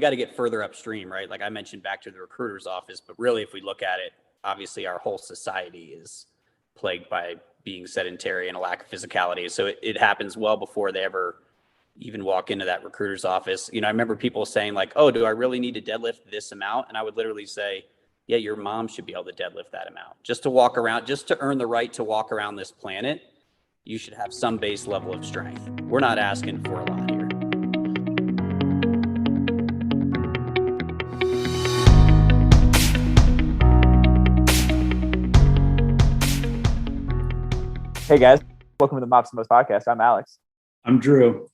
got to get further upstream, right? Like I mentioned back to the recruiter's office, but really if we look at it, obviously our whole society is plagued by being sedentary and a lack of physicality. So it happens well before they ever even walk into that recruiter's office. You know, I remember people saying like, oh, do I really need to deadlift this amount? And I would literally say, yeah, your mom should be able to deadlift that amount. Just to walk around, just to earn the right to walk around this planet, you should have some base level of strength. We're not asking for a lot here. Hey guys, welcome to the Mops and Most podcast. I'm Alex. I'm Drew.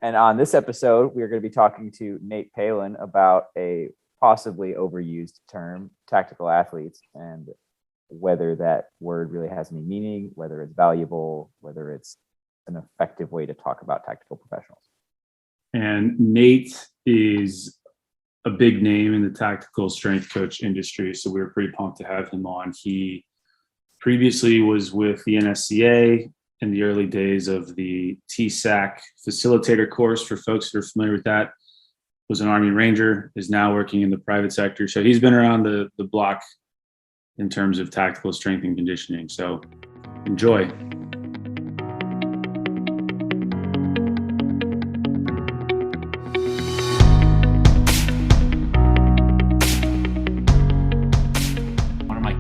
And on this episode, we are going to be talking to Nate Palin about a possibly overused term, tactical athletes, and whether that word really has any meaning, whether it's valuable, whether it's an effective way to talk about tactical professionals. And Nate is a big name in the tactical strength coach industry, so we were pretty pumped to have him on. He previously was with the NSCA in the early days of the TSAC facilitator course. For folks who are familiar with that, was an Army Ranger, is now working in the private sector. So he's been around the block in terms of tactical strength and conditioning. So enjoy.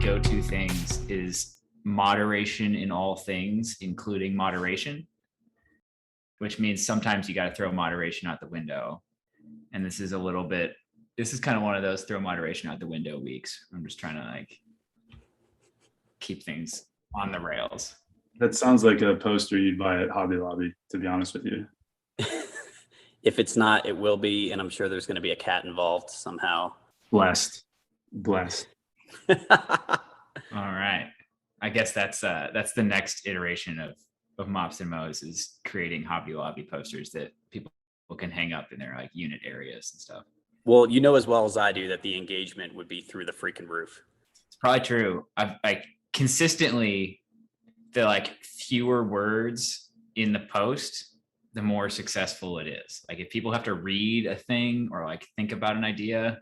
Go-to things is moderation in all things, including moderation, which means sometimes you got to throw moderation out the window. And this is kind of one of those throw moderation out the window weeks. I'm just trying to keep things on the rails. That sounds like a poster you'd buy at Hobby Lobby, to be honest with you. If it's not, it will be. And I'm sure there's going to be a cat involved somehow. Blessed. All right. I guess that's the next iteration of Mops and Mo's, is creating Hobby Lobby posters that people can hang up in their unit areas and stuff. Well, you know as well as I do that the engagement would be through the freaking roof. It's probably true. I've consistently, the fewer words in the post, the more successful it is. If people have to read a thing or think about an idea,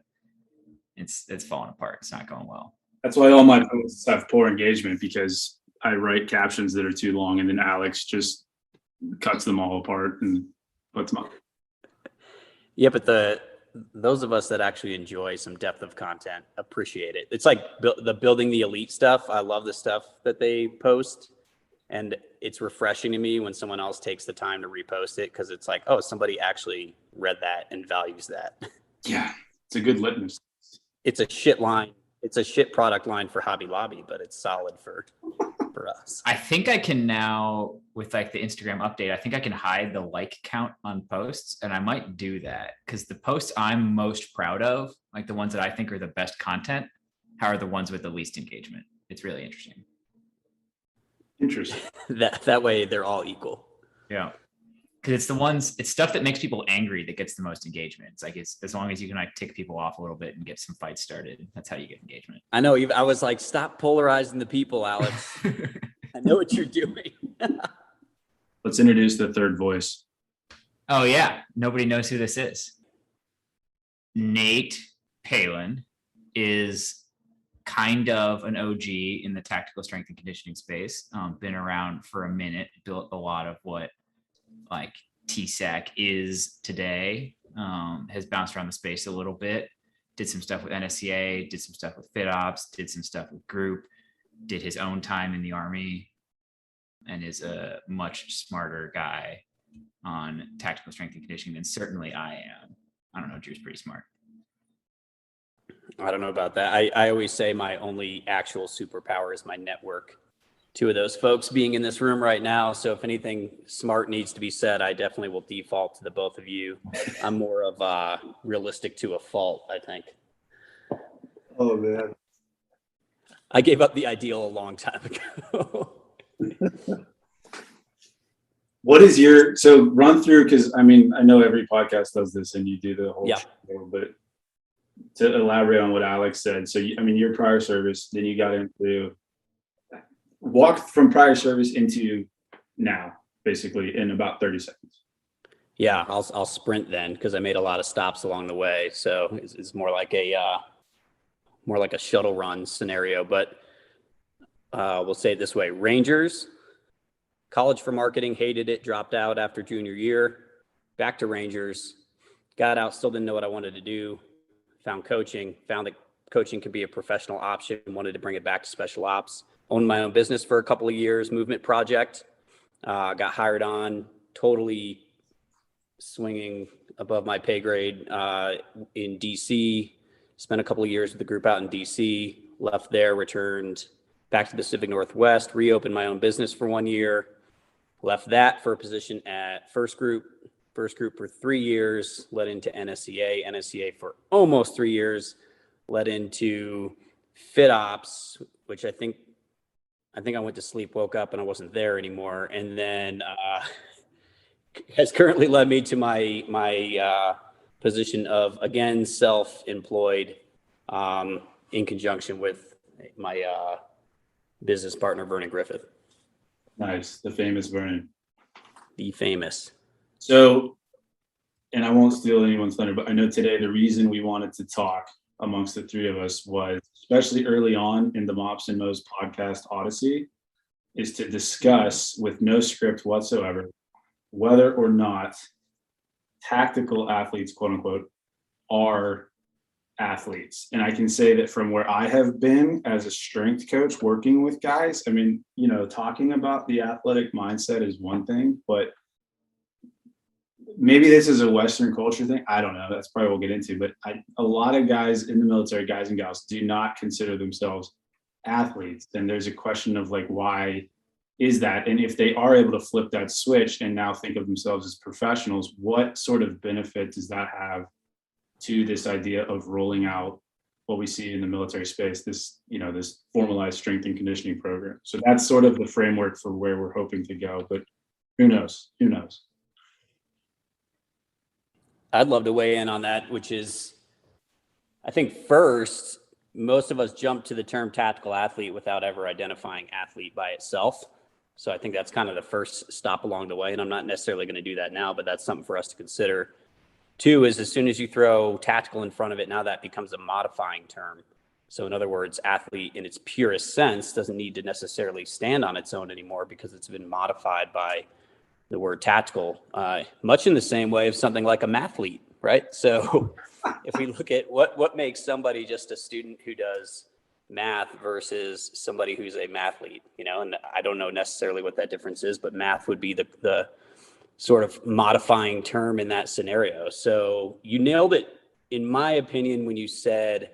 it's falling apart. It's not going well. That's why all my posts have poor engagement, because I write captions that are too long and then Alex just cuts them all apart and puts them up. Yeah, but those of us that actually enjoy some depth of content appreciate it. It's like the building the elite stuff. I love the stuff that they post, and it's refreshing to me when someone else takes the time to repost it, because it's like, oh, somebody actually read that and values that. Yeah, it's a good litmus. It's a shit line. It's a shit product line for Hobby Lobby, but it's solid for us. I think I can now, with the Instagram update, I think I can hide the count on posts, and I might do that, because the posts I'm most proud of, the ones that I think are the best content, are the ones with the least engagement. It's really interesting. That way they're all equal. Yeah. Because it's stuff that makes people angry that gets the most engagement. It's as long as you can tick people off a little bit and get some fights started, that's how you get engagement. I know. I was like, stop polarizing the people, Alex. I know what you're doing. Let's introduce the third voice. Oh yeah, nobody knows who this is. Nate Palin is kind of an OG in the tactical strength and conditioning space. Been around for a minute, built a lot of what TSAC is today, has bounced around the space a little bit, did some stuff with NSCA, did some stuff with FitOps, did some stuff with group, did his own time in the Army, and is a much smarter guy on tactical strength and conditioning than certainly I am. I don't know, Drew's pretty smart. I don't know about that. I always say my only actual superpower is my network. Two of those folks being in this room right now. So if anything smart needs to be said, I definitely will default to the both of you. I'm more of realistic to a fault, I think. Oh, man. I gave up the ideal a long time ago. What is so run through, because I know every podcast does this and you do the whole show, but to elaborate on what Alex said. So, your prior service, then you got into walk from prior service into now, basically in about 30 seconds. Yeah, I'll sprint then because I made a lot of stops along the way. So it's more like a shuttle run scenario. But we'll say it this way: Rangers, college for marketing, hated it, dropped out after junior year. Back to Rangers, got out, still didn't know what I wanted to do. Found coaching, found that coaching could be a professional option. Wanted to bring it back to special ops. Owned my own business for a couple of years, Movement Project. Got hired on, totally swinging above my pay grade in DC. Spent a couple of years with the group out in DC. Left there, returned back to the Pacific Northwest. Reopened my own business for 1 year. Left that for a position at First Group. First Group for 3 years. Led into NSCA. NSCA for almost 3 years. Led into FitOps, which I think I went to sleep, woke up, and I wasn't there anymore. And then has currently led me to my position of, again, self-employed in conjunction with my business partner, Vernon Griffith. Nice. The famous Vernon. The famous. So, and I won't steal anyone's thunder, but I know today the reason we wanted to talk amongst the three of us was, especially early on in the Mops and Mo's podcast Odyssey, is to discuss with no script whatsoever whether or not tactical athletes, quote unquote, are athletes. And I can say that from where I have been as a strength coach working with guys, I mean, you know, talking about the athletic mindset is one thing, but maybe this is a Western culture thing. I don't know. That's probably what we'll get into. But a lot of guys in the military, guys and gals, do not consider themselves athletes. And there's a question of like, why is that? And if they are able to flip that switch and now think of themselves as professionals, what sort of benefit does that have to this idea of rolling out what we see in the military space, this, you know, this formalized strength and conditioning program? So that's sort of the framework for where we're hoping to go. But who knows? Who knows? I'd love to weigh in on that, which is, I think first, most of us jump to the term tactical athlete without ever identifying athlete by itself. So I think that's kind of the first stop along the way. And I'm not necessarily going to do that now, but that's something for us to consider. Two is, as soon as you throw tactical in front of it, now that becomes a modifying term. So in other words, athlete in its purest sense doesn't need to necessarily stand on its own anymore because it's been modified by the word tactical, much in the same way of something like a mathlete, right? So if we look at what makes somebody just a student who does math versus somebody who's a mathlete, you know, and I don't know necessarily what that difference is, but math would be the sort of modifying term in that scenario. So you nailed it, in my opinion, when you said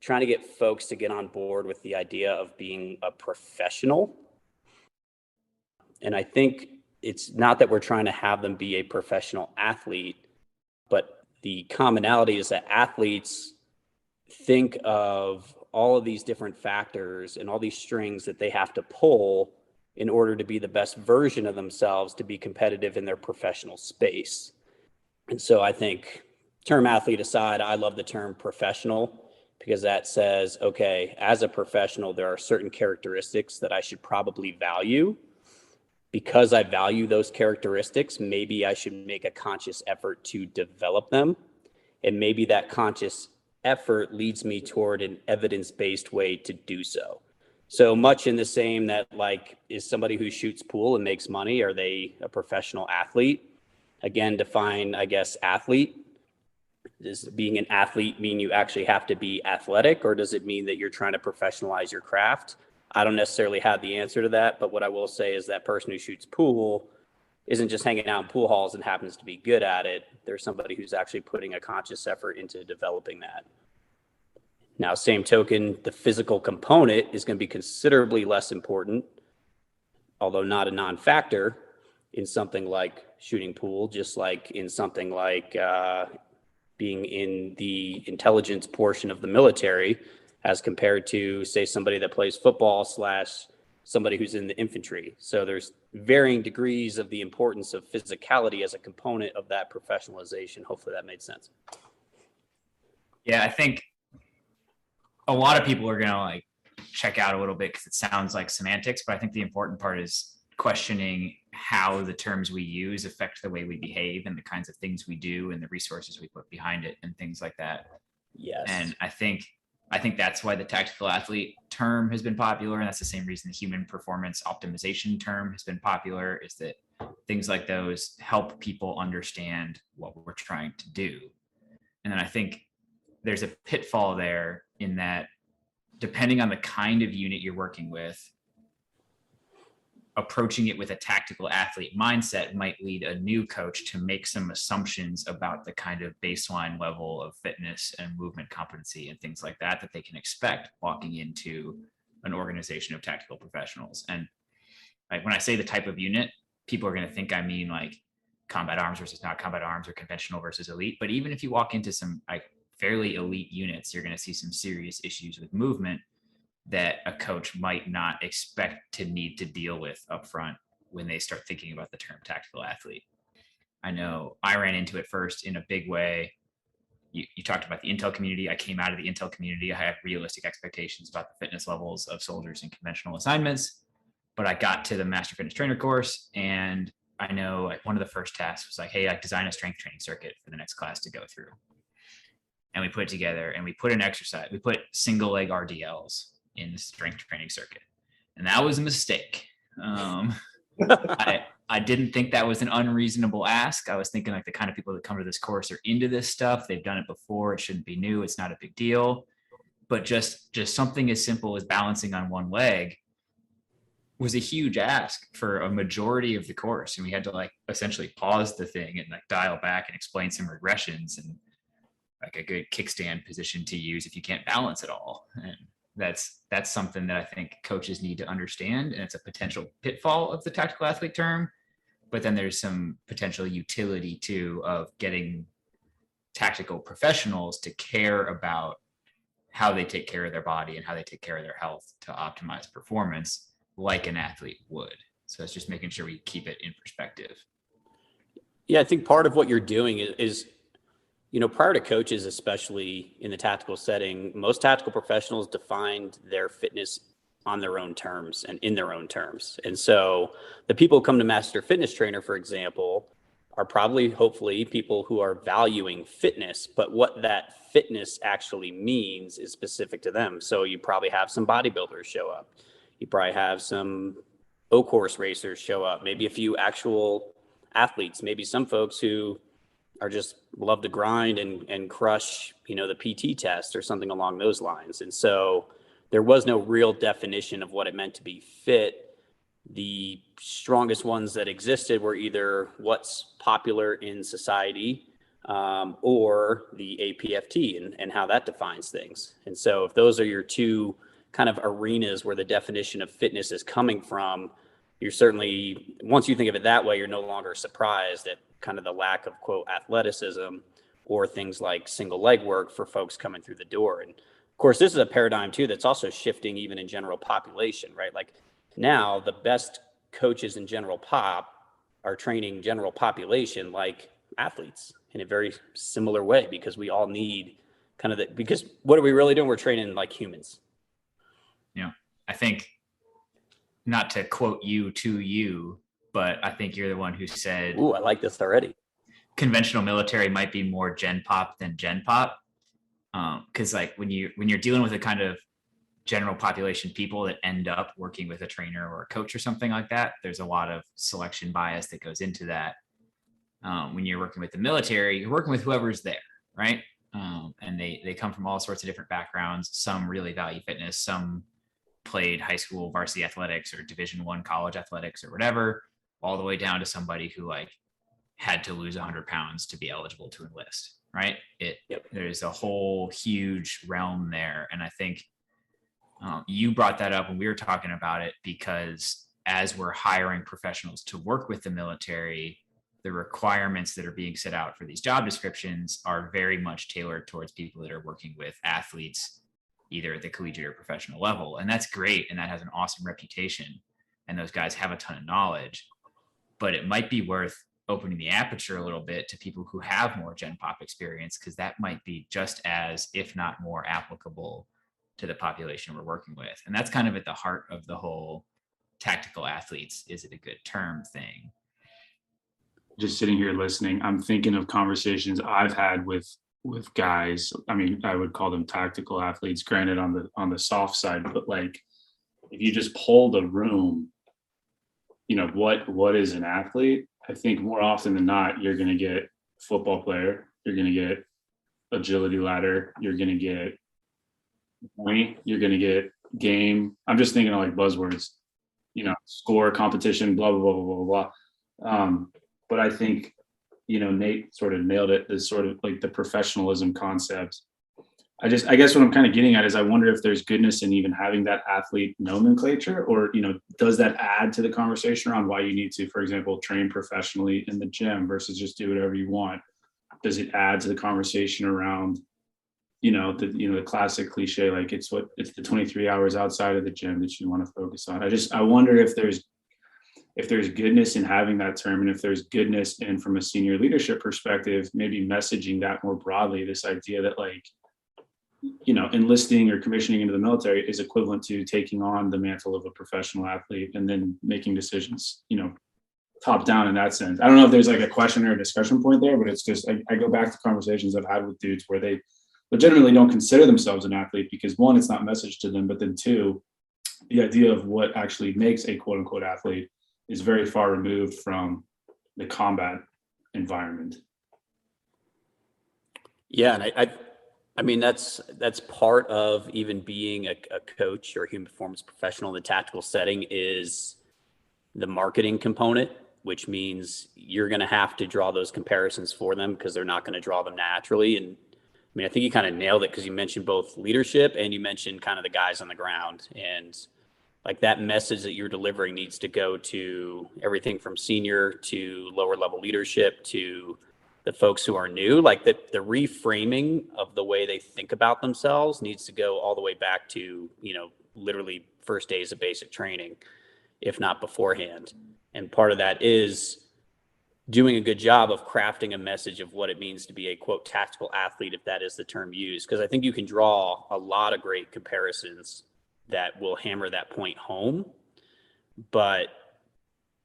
trying to get folks to get on board with the idea of being a professional. And I think it's not that we're trying to have them be a professional athlete, but the commonality is that athletes think of all of these different factors and all these strings that they have to pull in order to be the best version of themselves to be competitive in their professional space. And so I think, term athlete aside, I love the term professional because that says, okay, as a professional, there are certain characteristics that I should probably value. Because I value those characteristics, maybe I should make a conscious effort to develop them. And maybe that conscious effort leads me toward an evidence-based way to do so. So much in the same that, like, is somebody who shoots pool and makes money, are they a professional athlete? Again, define, I guess, athlete. Does being an athlete mean you actually have to be athletic, or does it mean that you're trying to professionalize your craft? I don't necessarily have the answer to that, but what I will say is that person who shoots pool isn't just hanging out in pool halls and happens to be good at it. There's somebody who's actually putting a conscious effort into developing that. Now, same token, the physical component is going to be considerably less important, although not a non-factor, in something like shooting pool, just like in something like being in the intelligence portion of the military, as compared to, say, somebody that plays football / somebody who's in the infantry. So there's varying degrees of the importance of physicality as a component of that professionalization. Hopefully that made sense. Yeah, I think a lot of people are going to like check out a little bit because it sounds like semantics, but I think the important part is questioning how the terms we use affect the way we behave and the kinds of things we do and the resources we put behind it and things like that. Yes. And I think that's why the tactical athlete term has been popular. And that's the same reason the human performance optimization term has been popular, is that things like those help people understand what we're trying to do. And then I think there's a pitfall there in that, depending on the kind of unit you're working with, approaching it with a tactical athlete mindset might lead a new coach to make some assumptions about the kind of baseline level of fitness and movement competency and things like that they can expect walking into an organization of tactical professionals. And like, when I say the type of unit, people are going to think I mean like combat arms versus not combat arms, or conventional versus elite. But even if you walk into some like fairly elite units, you're going to see some serious issues with movement that a coach might not expect to need to deal with up front when they start thinking about the term tactical athlete. I know I ran into it first in a big way. You talked about the intel community. I came out of the intel community. I have realistic expectations about the fitness levels of soldiers in conventional assignments, but I got to the Master Fitness Trainer course, and I know like one of the first tasks was like, hey, I design a strength training circuit for the next class to go through. And we put it together and we put an exercise. We put single leg RDLs in the strength training circuit. And that was a mistake. I didn't think that was an unreasonable ask. I was thinking like the kind of people that come to this course are into this stuff. They've done it before. It shouldn't be new. It's not a big deal. But just something as simple as balancing on one leg was a huge ask for a majority of the course. And we had to like essentially pause the thing and like dial back and explain some regressions and like a good kickstand position to use if you can't balance at all. And that's something that I think coaches need to understand. And it's a potential pitfall of the tactical athlete term. But then there's some potential utility too of getting tactical professionals to care about how they take care of their body and how they take care of their health to optimize performance like an athlete would. So it's just making sure we keep it in perspective. Yeah, I think part of what you're doing is prior to coaches, especially in the tactical setting, most tactical professionals defined their fitness on their own terms and in their own terms. And so the people who come to Master Fitness Trainer, for example, are probably, hopefully, people who are valuing fitness, but what that fitness actually means is specific to them. So you probably have some bodybuilders show up. You probably have some O-course racers show up, maybe a few actual athletes, maybe some folks who are just love to grind and crush, the PT test or something along those lines. And so there was no real definition of what it meant to be fit. The strongest ones that existed were either what's popular in society or the APFT and how that defines things. And so if those are your two kind of arenas where the definition of fitness is coming from, you're certainly, once you think of it that way, you're no longer surprised at kind of the lack of quote athleticism or things like single leg work for folks coming through the door. And of course, this is a paradigm too that's also shifting even in general population, right? Like now the best coaches in general pop are training general population like athletes in a very similar way, because we all need kind of that, because what are we really doing? We're training like humans. Yeah. I think, not to quote you to you, but I think you're the one who said, ooh, I like this already. Conventional military might be more gen pop than gen pop. Cause like when you're dealing with a kind of general population people that end up working with a trainer or a coach or something like that, there's a lot of selection bias that goes into that. When you're working with the military, you're working with whoever's there, right? And they come from all sorts of different backgrounds. Some really value fitness, some played high school varsity athletics or Division I college athletics or whatever, all the way down to somebody who like had to lose 100 pounds to be eligible to enlist, right? There's a whole huge realm there. And I think you brought that up when we were talking about it, because as we're hiring professionals to work with the military, the requirements that are being set out for these job descriptions are very much tailored towards people that are working with athletes, either at the collegiate or professional level. And that's great. And that has an awesome reputation. And those guys have a ton of knowledge, but it might be worth opening the aperture a little bit to people who have more gen pop experience, because that might be just as, if not more applicable to the population we're working with. And that's kind of at the heart of the whole tactical athletes, is it a good term thing? Just sitting here listening, I'm thinking of conversations I've had with guys. I mean, I would call them tactical athletes, granted on the soft side, but like if you just poll the room, you know, what is an athlete? I think more often than not, you're going to get football player, you're going to get agility ladder, you're going to get point, you're going to get game. I'm just thinking of like buzzwords, you know, score, competition, blah, blah, blah, blah, blah, blah. But I think, you know, Nate sort of nailed it, this sort of like the professionalism concept. I guess what I'm kind of getting at is I wonder if there's goodness in even having that athlete nomenclature, or, you know, does that add to the conversation around why you need to, for example, train professionally in the gym versus just do whatever you want? Does it add to the conversation around, you know, the classic cliche, like it's the 23 hours outside of the gym that you want to focus on? I wonder if there's goodness in having that term, and if there's goodness in, from a senior leadership perspective, maybe messaging that more broadly, this idea that, like, you know, enlisting or commissioning into the military is equivalent to taking on the mantle of a professional athlete and then making decisions, you know, top down in that sense. I don't know if there's like a question or a discussion point there, but it's just, I go back to conversations I've had with dudes where they legitimately don't consider themselves an athlete because, one, it's not messaged to them, but then two, the idea of what actually makes a quote unquote athlete is very far removed from the combat environment. Yeah, and I mean that's part of even being a coach or a human performance professional in the tactical setting is the marketing component, which means you're going to have to draw those comparisons for them because they're not going to draw them naturally. And I mean, I think you kind of nailed it because you mentioned both leadership and you mentioned kind of the guys on the ground, and like that message that you're delivering needs to go to everything from senior to lower level leadership to the folks who are new. Like the reframing of the way they think about themselves needs to go all the way back to, you know, literally first days of basic training, if not beforehand. And part of that is doing a good job of crafting a message of what it means to be a quote tactical athlete, if that is the term used. Because I think you can draw a lot of great comparisons that will hammer that point home, but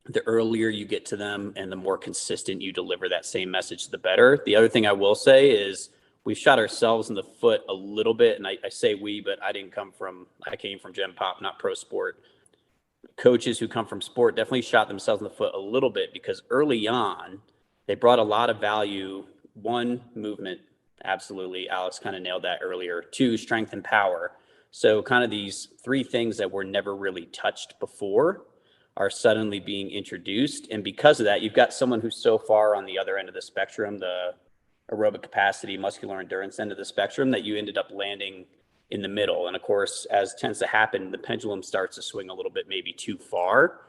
the earlier you get to them and the more consistent you deliver that same message, the better. The other thing I will say is we've shot ourselves in the foot a little bit, and I say we, but I came from Gen Pop, not pro sport. Coaches who come from sport definitely shot themselves in the foot a little bit because early on they brought a lot of value. One, movement, absolutely. Alex kind of nailed that earlier. Two, strength and power. So kind of these three things that were never really touched before are suddenly being introduced. And because of that, you've got someone who's so far on the other end of the spectrum, the aerobic capacity, muscular endurance end of the spectrum, that you ended up landing in the middle. And of course, as tends to happen, the pendulum starts to swing a little bit, maybe too far.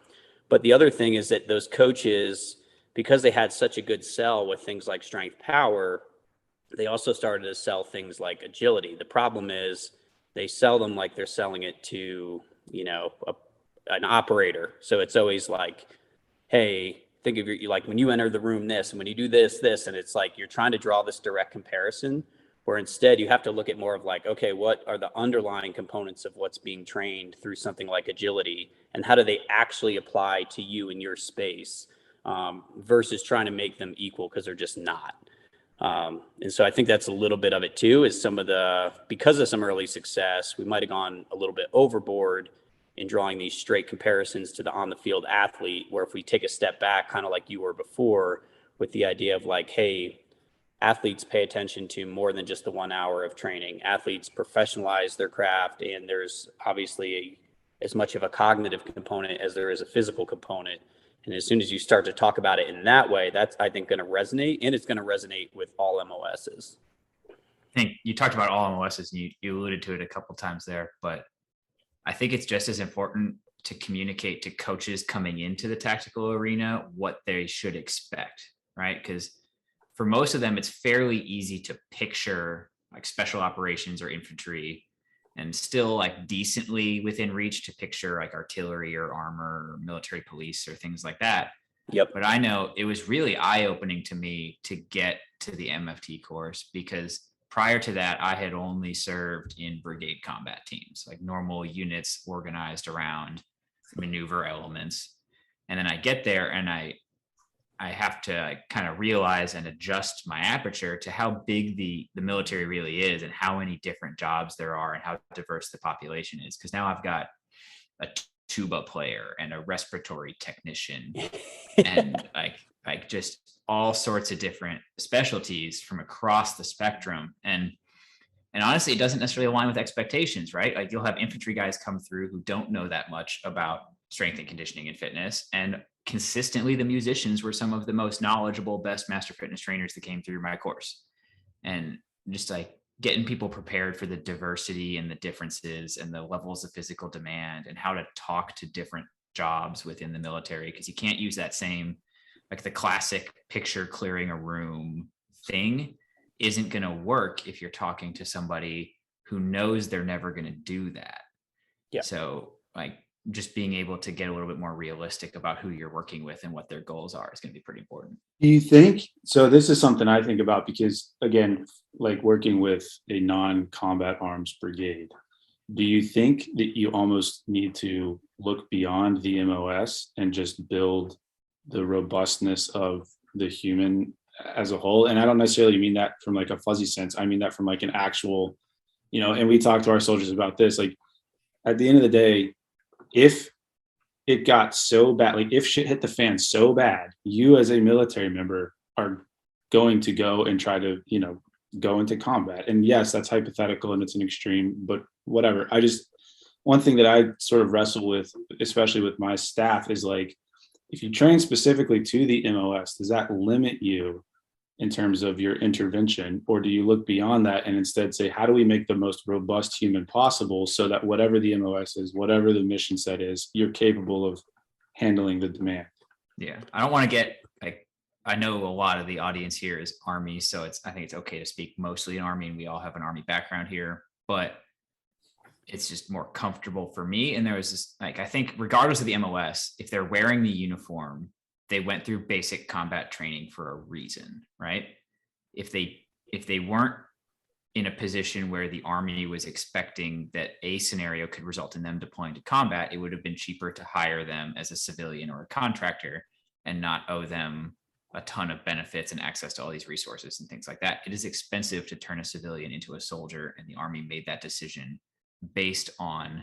But the other thing is that those coaches, because they had such a good sell with things like strength, power, they also started to sell things like agility. The problem is they sell them like they're selling it to, you know, an operator. So it's always like, hey, think of like when you enter the room this, and when you do this, and it's like you're trying to draw this direct comparison, where instead you have to look at more of like, okay, what are the underlying components of what's being trained through something like agility, and how do they actually apply to you in your space, versus trying to make them equal because they're just not. And so I think that's a little bit of it too, is because of some early success, we might've gone a little bit overboard in drawing these straight comparisons to the on the field athlete, where if we take a step back, kind of like you were before, with the idea of like, hey, athletes pay attention to more than just the 1 hour of training. Athletes professionalize their craft, and there's obviously as much of a cognitive component as there is a physical component. And as soon as you start to talk about it in that way, that's, I think, going to resonate, and it's going to resonate with all MOSs. I think you talked about all MOSs, and you alluded to it a couple times there, but I think it's just as important to communicate to coaches coming into the tactical arena what they should expect, right? Because for most of them, it's fairly easy to picture like special operations or infantry, and still like decently within reach to picture like artillery or armor or military police or things like that. Yep. But I know it was really eye-opening to me to get to the MFT course, because prior to that, I had only served in brigade combat teams, like normal units organized around maneuver elements. And then I get there and I have to kind of realize and adjust my aperture to how big the military really is and how many different jobs there are and how diverse the population is. Because now I've got a tuba player and a respiratory technician and like just all sorts of different specialties from across the spectrum. And honestly, it doesn't necessarily align with expectations, right? Like you'll have infantry guys come through who don't know that much about strength and conditioning and fitness. And consistently, the musicians were some of the most knowledgeable, best master fitness trainers that came through my course. And just like getting people prepared for the diversity and the differences and the levels of physical demand and how to talk to different jobs within the military. Because you can't use that same, like the classic picture clearing a room thing isn't going to work if you're talking to somebody who knows they're never going to do that. Yeah. So like just being able to get a little bit more realistic about who you're working with and what their goals are is going to be pretty important. Do you think, so this is something I think about because again, like working with a non-combat arms brigade, do you think that you almost need to look beyond the MOS and just build the robustness of the human as a whole? And I don't necessarily mean that from like a fuzzy sense. I mean that from like an actual, and we talk to our soldiers about this, like at the end of the day, if it got so bad, like if shit hit the fan so bad, you as a military member are going to go and try to, go into combat. And yes, that's hypothetical and it's an extreme, but whatever. One thing that I sort of wrestle with, especially with my staff, is like, if you train specifically to the MOS, does that limit you in terms of your intervention? Or do you look beyond that and instead say, how do we make the most robust human possible so that whatever the MOS is, whatever the mission set is, you're capable of handling the demand? Yeah. I don't want to get like, I know a lot of the audience here is Army, so I think it's okay to speak mostly in Army, and we all have an Army background here, but it's just more comfortable for me. And there was this, like, I think regardless of the MOS, if they're wearing the uniform, they went through basic combat training for a reason, right? If they weren't in a position where the Army was expecting that a scenario could result in them deploying to combat, it would have been cheaper to hire them as a civilian or a contractor and not owe them a ton of benefits and access to all these resources and things like that. It is expensive to turn a civilian into a soldier, and the Army made that decision based on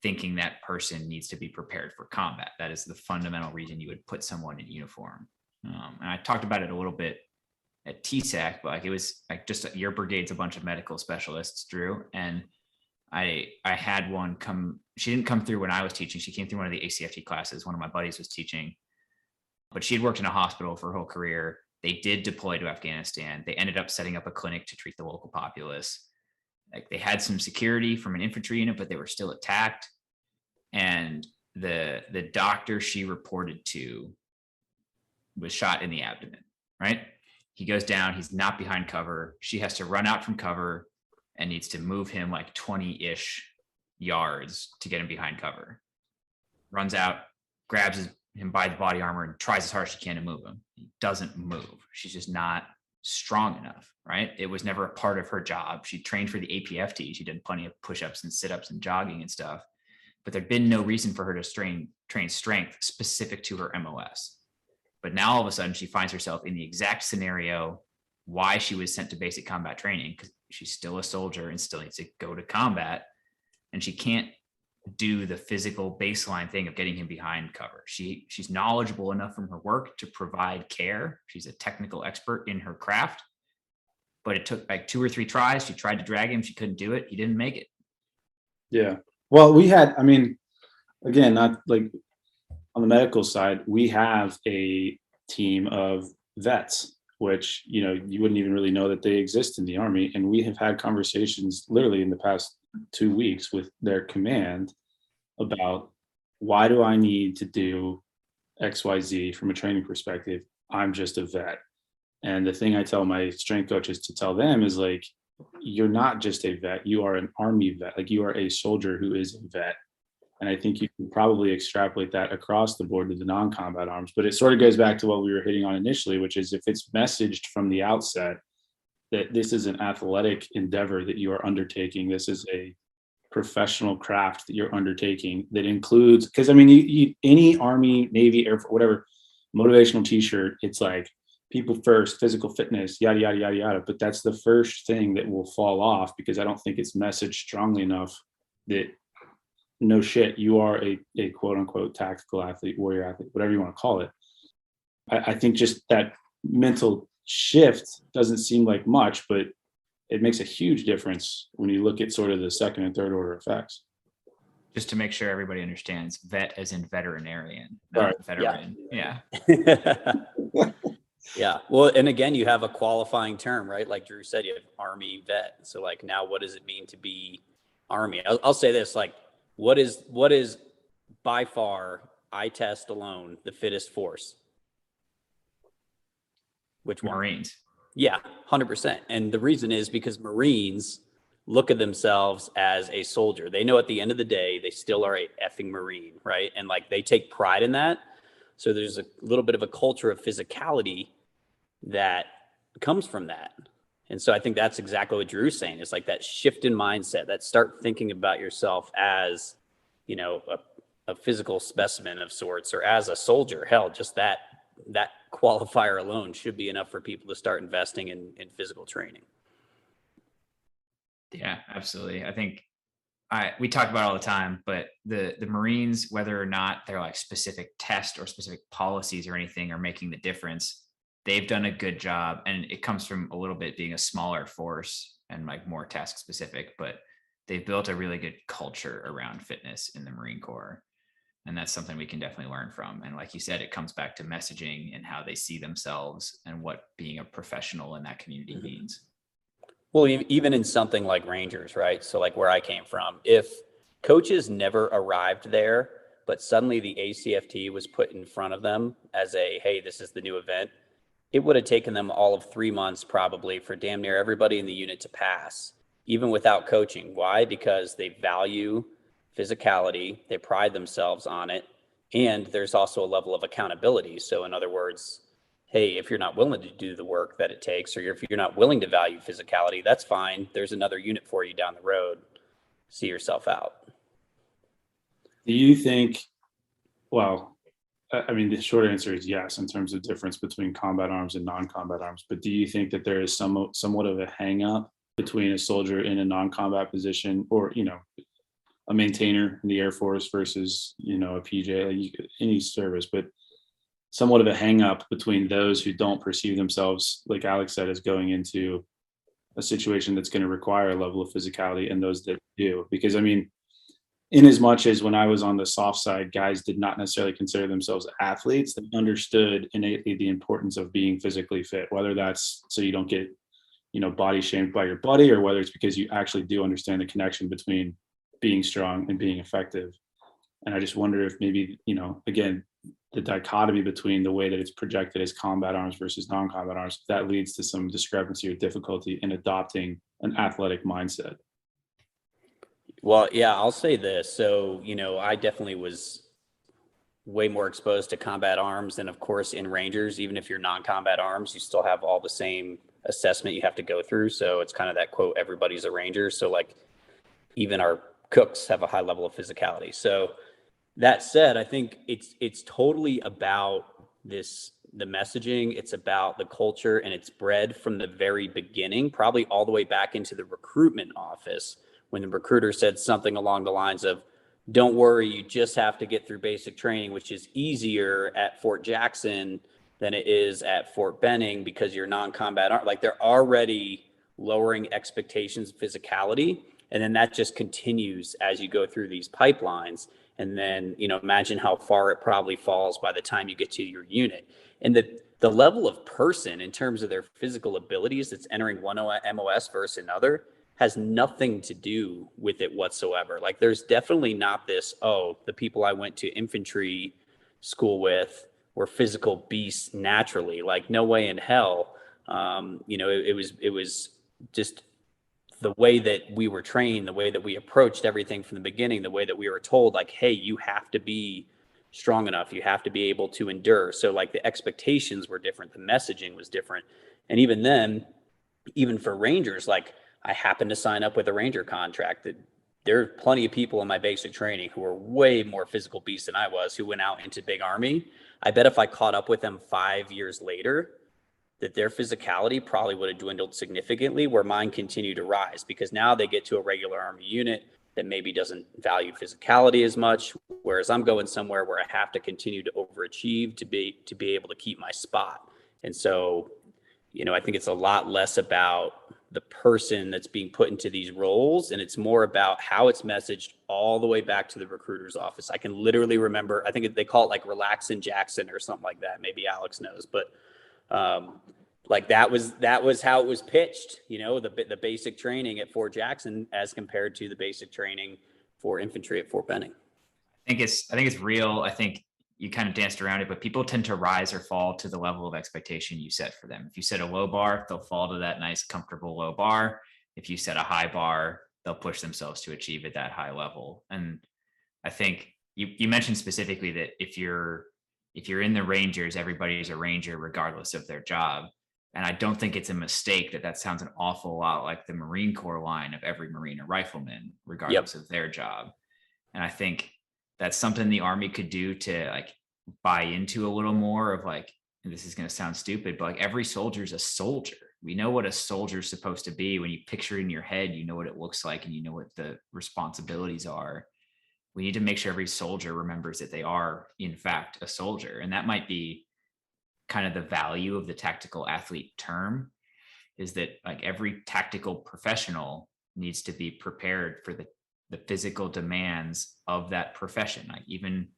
thinking that person needs to be prepared for combat. That is the fundamental reason you would put someone in uniform. And I talked about it a little bit at TSAC, but like it was like just your brigade's a bunch of medical specialists, Drew. And I had one come, she didn't come through when I was teaching. She came through one of the ACFT classes. One of my buddies was teaching, but she had worked in a hospital for her whole career. They did deploy to Afghanistan. They ended up setting up a clinic to treat the local populace. Like they had some security from an infantry unit, but they were still attacked. And the doctor she reported to was shot in the abdomen, right? He goes down, he's not behind cover. She has to run out from cover and needs to move him like 20-ish yards to get him behind cover. Runs out, grabs him by the body armor and tries as hard as she can to move him. He doesn't move. She's just not strong enough, right? It was never a part of her job. She trained for the APFT. She did plenty of push-ups and sit-ups and jogging and stuff, but there'd been no reason for her to train strength specific to her MOS. But now all of a sudden she finds herself in the exact scenario why she was sent to basic combat training, because she's still a soldier and still needs to go to combat. And she can't do the physical baseline thing of getting him behind cover. She's knowledgeable enough from her work to provide care. She's a technical expert in her craft, but it took like 2 or 3 tries. She tried to drag him. She couldn't do it. He didn't make it. Yeah. Well, again, not like on the medical side, we have a team of vets, which, you wouldn't even really know that they exist in the Army. And we have had conversations literally in the past 2 weeks with their command about, why do I need to do XYZ from a training perspective? I'm just a vet. And the thing I tell my strength coaches to tell them is like, you're not just a vet, you are an Army vet. Like you are a soldier who is a vet. And I think you can probably extrapolate that across the board to the non-combat arms. But it sort of goes back to what we were hitting on initially, which is if it's messaged from the outset that this is an athletic endeavor that you are undertaking, this is a professional craft that you're undertaking that includes, because I mean, you any Army, Navy, Air Force, whatever motivational t-shirt, it's like people first, physical fitness, yada, yada, yada, yada. But that's the first thing that will fall off because I don't think it's messaged strongly enough that no shit, you are a quote unquote tactical athlete, warrior athlete, whatever you want to call it. I think just that mental shift doesn't seem like much, but it makes a huge difference when you look at sort of the second and third order effects. Just to make sure everybody understands, vet as in veterinarian, not Right. veteran. Yeah. Yeah. Well, and again, you have a qualifying term, right? Like Drew said, you have Army vet. So like now what does it mean to be Army? I'll say this, like what is by far, eye test alone, the fittest force? Which one? Marines. Yeah, 100%. And the reason is because Marines look at themselves as a soldier. They know at the end of the day, they still are a effing Marine, right? And like they take pride in that. So there's a little bit of a culture of physicality that comes from that. And so I think that's exactly what Drew's saying. It's like that shift in mindset, that start thinking about yourself as, you know, a physical specimen of sorts, or as a soldier. Hell, just that qualifier alone should be enough for people to start investing in physical training. Yeah, absolutely. I think we talk about it all the time, but the Marines, whether or not they're like specific tests or specific policies or anything are making the difference, they've done a good job. And it comes from a little bit being a smaller force and like more task specific, but they've built a really good culture around fitness in the Marine Corps. And that's something we can definitely learn from. And like you said, it comes back to messaging and how they see themselves and what being a professional in that community means. Well, even in something like Rangers, right? So like where I came from, if coaches never arrived there, but suddenly the ACFT was put in front of them as a, hey, this is the new event, it would have taken them all of 3 months probably for damn near everybody in the unit to pass, even without coaching. Why? Because they value physicality, they pride themselves on it, and there's also a level of accountability. So in other words, hey, if you're not willing to do the work that it takes, or if you're not willing to value physicality, that's fine. There's another unit for you down the road. See yourself out. Do you think, well, I mean, the short answer is yes, in terms of difference between combat arms and non-combat arms, but do you think that there is somewhat of a hang up between a soldier in a non-combat position, or, you know, a maintainer in the Air Force versus, you know, a PJ, any service, but somewhat of a hang up between those who don't perceive themselves, like Alex said, as going into a situation that's going to require a level of physicality, and those that do? Because I mean, in as much as when I was on the soft side, guys did not necessarily consider themselves athletes, they understood innately the importance of being physically fit, whether that's so you don't get, you know, body shamed by your buddy, or whether it's because you actually do understand the connection between being strong and being effective. And I just wonder if maybe, you know, again, the dichotomy between the way that it's projected as combat arms versus non-combat arms, that leads to some discrepancy or difficulty in adopting an athletic mindset. Well, yeah, I'll say this. So, you know, I definitely was way more exposed to combat arms than, of course, in Rangers. Even if you're non-combat arms, you still have all the same assessment you have to go through. So it's kind of that quote, everybody's a Ranger. So like even our cooks have a high level of physicality. So that said, I think it's totally about the messaging. It's about the culture, and it's bred from the very beginning, probably all the way back into the recruitment office, when the recruiter said something along the lines of, don't worry, you just have to get through basic training, which is easier at Fort Jackson than it is at Fort Benning because you're non-combat. Like they're already lowering expectations of physicality. And then that just continues as you go through these pipelines. And then, you know, imagine how far it probably falls by the time you get to your unit. And the level of person in terms of their physical abilities that's entering one MOS versus another has nothing to do with it whatsoever. Like there's definitely not this, oh, the people I went to infantry school with were physical beasts naturally. Like no way in hell. You know, it was just the way that we were trained, the way that we approached everything from the beginning, the way that we were told, like, hey, you have to be strong enough, you have to be able to endure. So like the expectations were different, the messaging was different. And even then, even for Rangers, like I happened to sign up with a Ranger contract that there are plenty of people in my basic training who are way more physical beasts than I was, who went out into big army. I bet if I caught up with them 5 years later, that their physicality probably would have dwindled significantly, where mine continued to rise, because now they get to a regular army unit that maybe doesn't value physicality as much, whereas I'm going somewhere where I have to continue to overachieve to be able to keep my spot. And so, I think it's a lot less about the person that's being put into these roles, and it's more about how it's messaged all the way back to the recruiter's office. I can literally remember, I think they call it like Relaxin' Jackson or something like that. Maybe Alex knows, but like that was how it was pitched, the basic training at Fort Jackson as compared to the basic training for infantry at Fort Benning. I think it's real. I think you kind of danced around it, but people tend to rise or fall to the level of expectation you set for them. If you set a low bar, they'll fall to that nice, comfortable low bar. If you set a high bar, they'll push themselves to achieve at that high level. And I think you mentioned specifically that if you're in the Rangers, everybody's a Ranger regardless of their job. And I don't think it's a mistake that sounds an awful lot like the Marine Corps line of every Marine or rifleman, regardless of their job. And I think that's something the Army could do to like buy into a little more of like, and this is going to sound stupid, but like every soldier's a soldier. We know what a soldier's supposed to be. When you picture it in your head, you know what it looks like and you know what the responsibilities are. We need to make sure every soldier remembers that they are, in fact, a soldier. And that might be kind of the value of the tactical athlete term, is that like every tactical professional needs to be prepared for the physical demands of that profession. Like even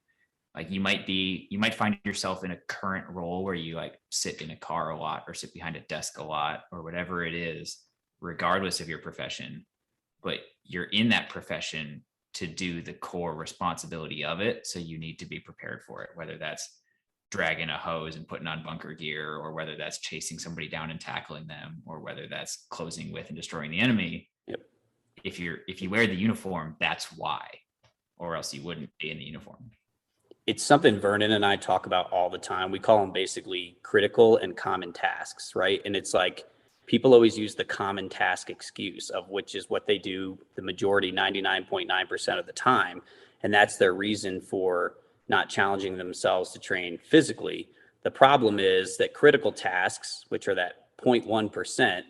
like you might find yourself in a current role where you like sit in a car a lot or sit behind a desk a lot or whatever it is, regardless of your profession, but you're in that profession to do the core responsibility of it. So you need to be prepared for it, whether that's dragging a hose and putting on bunker gear, or whether that's chasing somebody down and tackling them, or whether that's closing with and destroying the enemy. Yep. If you wear the uniform, that's why, or else you wouldn't be in the uniform. It's something Vernon and I talk about all the time. We call them basically critical and common tasks, right? And it's like people always use the common task excuse, of which is what they do the majority, 99.9% of the time. And that's their reason for not challenging themselves to train physically. The problem is that critical tasks, which are that 0.1%,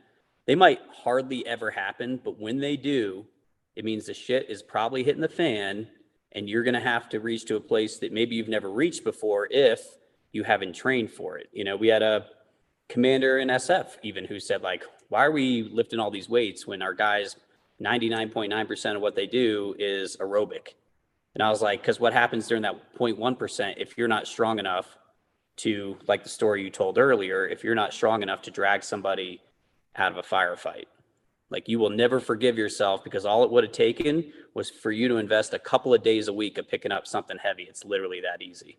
they might hardly ever happen, but when they do, it means the shit is probably hitting the fan, and you're going to have to reach to a place that maybe you've never reached before if you haven't trained for it. We had a commander in SF even who said, like, why are we lifting all these weights when our guys, 99.9% of what they do is aerobic? And I was like, because what happens during that 0.1%, if you're not strong enough to, like the story you told earlier, if you're not strong enough to drag somebody out of a firefight, like you will never forgive yourself, because all it would have taken was for you to invest a couple of days a week of picking up something heavy. It's literally that easy.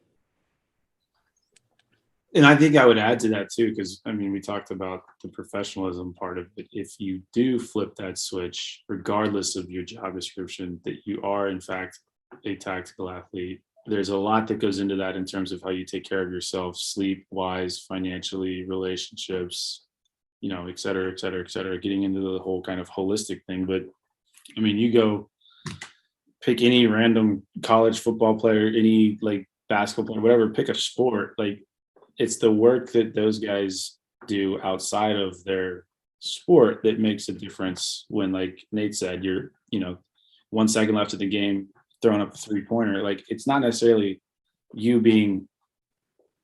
And I think I would add to that too, because I mean, we talked about the professionalism part of it. If you do flip that switch, regardless of your job description, that you are in fact a tactical athlete, there's a lot that goes into that in terms of how you take care of yourself, sleep wise, financially, relationships, et cetera, et cetera, et cetera, getting into the whole kind of holistic thing. But I mean, you go pick any random college football player, any like basketball player, whatever, pick a sport. Like it's the work that those guys do outside of their sport that makes a difference. When, like Nate said, you're, 1 second left of the game, throwing up a 3-pointer. Like it's not necessarily you being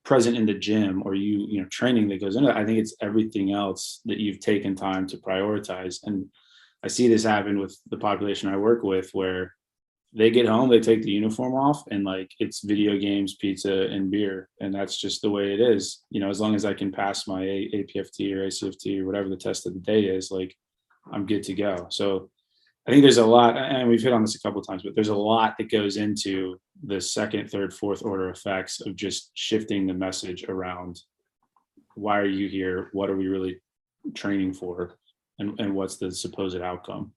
present in the gym or you training that goes into it. I think it's everything else that you've taken time to prioritize. And I see this happen with the population I work with, where they get home, they take the uniform off, and like it's video games, pizza, and beer. And that's just the way it is. As long as I can pass my APFT or ACFT or whatever the test of the day is, like I'm good to go. So I think there's a lot, and we've hit on this a couple of times, but there's a lot that goes into the second, third, fourth order effects of just shifting the message around why are you here? What are we really training for? And what's the supposed outcome?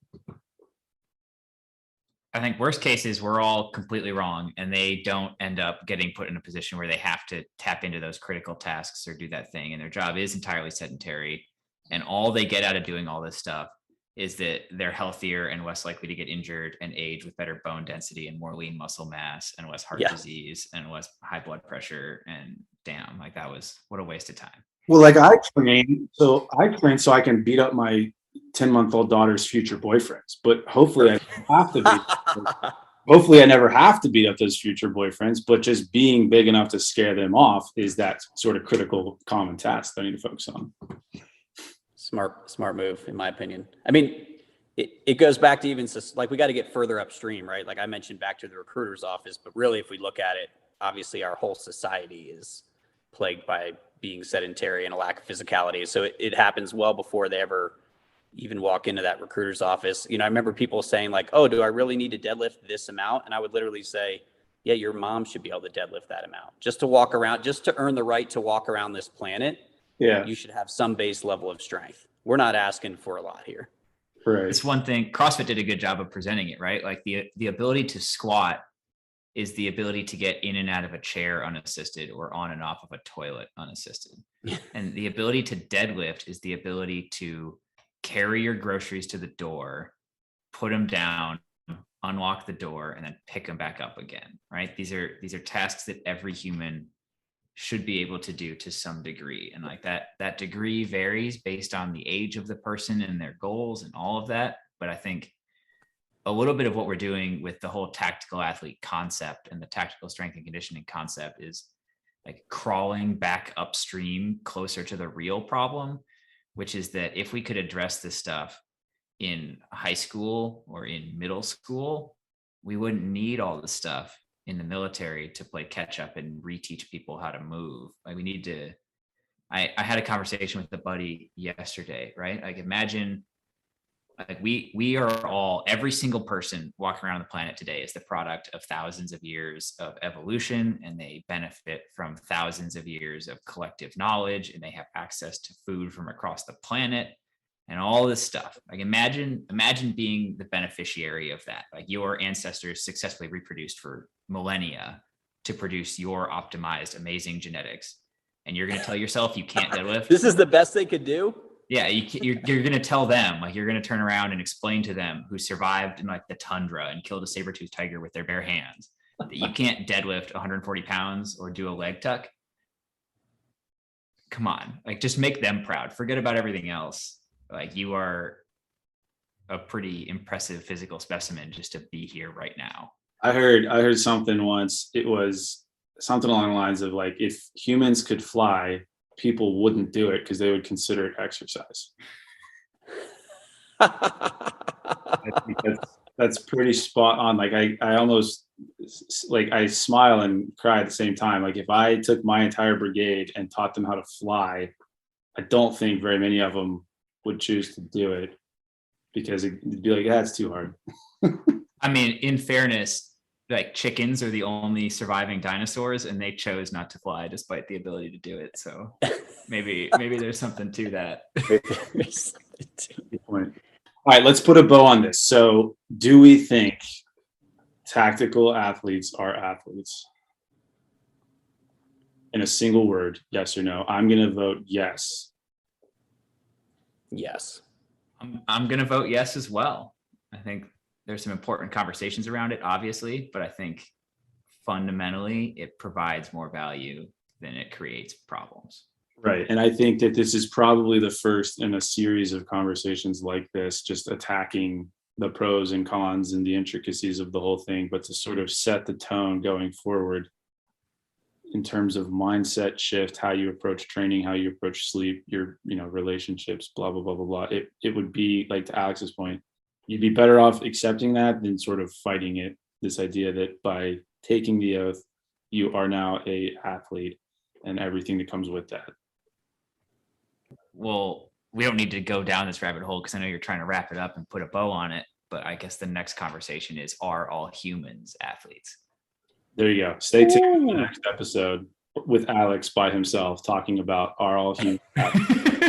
I think worst case is we're all completely wrong and they don't end up getting put in a position where they have to tap into those critical tasks or do that thing. And their job is entirely sedentary. And all they get out of doing all this stuff is that they're healthier and less likely to get injured and age with better bone density and more lean muscle mass and less heart Yeah. disease and less high blood pressure. And damn, like that was what a waste of time. Well, like I train so I can beat up my 10-month-old daughter's future boyfriends, but hopefully I don't have to beat. Hopefully I never have to beat up those future boyfriends, but just being big enough to scare them off is that sort of critical common task that I need to focus on. Smart move, in my opinion. I mean, it goes back to even like we got to get further upstream, right? Like I mentioned back to the recruiter's office, but really if we look at it, obviously our whole society is plagued by being sedentary and a lack of physicality. So it happens well before they ever even walk into that recruiter's office. You know, I remember people saying like, oh, do I really need to deadlift this amount? And I would literally say, yeah, your mom should be able to deadlift that amount just to walk around, just to earn the right to walk around this planet. Yeah. You should have some base level of strength. We're not asking for a lot here. Right. It's one thing. CrossFit did a good job of presenting it, right? Like the ability to squat is the ability to get in and out of a chair unassisted or on and off of a toilet unassisted. And the ability to deadlift is the ability to carry your groceries to the door, put them down, unlock the door, and then pick them back up again, right? These are tasks that every human should be able to do to some degree. And like that degree varies based on the age of the person and their goals and all of that. But I think a little bit of what we're doing with the whole tactical athlete concept and the tactical strength and conditioning concept is like crawling back upstream closer to the real problem, which is that if we could address this stuff in high school or in middle school, we wouldn't need all the stuff in the military to play catch up and reteach people how to move. Like we need to, I had a conversation with a buddy yesterday, right? Like imagine like we are all, every single person walking around the planet today is the product of thousands of years of evolution, and they benefit from thousands of years of collective knowledge, and they have access to food from across the planet and all this stuff. Like imagine being the beneficiary of that. Like your ancestors successfully reproduced for millennia to produce your optimized, amazing genetics. And you're going to tell yourself you can't deadlift. This is the best they could do. Yeah, you're going to tell them, like you're going to turn around and explain to them who survived in like the tundra and killed a saber-toothed tiger with their bare hands that you can't deadlift 140 pounds or do a leg tuck. Come on, like just make them proud. Forget about everything else. Like you are a pretty impressive physical specimen just to be here right now. I heard something once. It was something along the lines of like, if humans could fly, people wouldn't do it because they would consider it exercise. I think that's pretty spot on. Like I almost like I smile and cry at the same time. Like if I took my entire brigade and taught them how to fly, I don't think very many of them would choose to do it because it'd be like, that's too hard. I mean, in fairness, like chickens are the only surviving dinosaurs, and they chose not to fly despite the ability to do it. So maybe there's something to that. Good point. All right, let's put a bow on this. So do we think tactical athletes are athletes? In a single word, yes or no? I'm going to vote yes. Yes. I'm going to vote yes as well. I think there's some important conversations around it, obviously, but I think fundamentally it provides more value than it creates problems. Right. And I think that this is probably the first in a series of conversations like this, just attacking the pros and cons and the intricacies of the whole thing, but to sort of set the tone going forward in terms of mindset shift, how you approach training, how you approach sleep, your, relationships, blah, blah, blah, blah, blah. It would be like, to Alex's point, you'd be better off accepting that than sort of fighting it. This idea that by taking the oath, you are now a athlete and everything that comes with that. Well, we don't need to go down this rabbit hole because I know you're trying to wrap it up and put a bow on it. But I guess the next conversation is, are all humans athletes? There you go. Stay tuned for the next episode with Alex by himself talking about, are all humans athletes?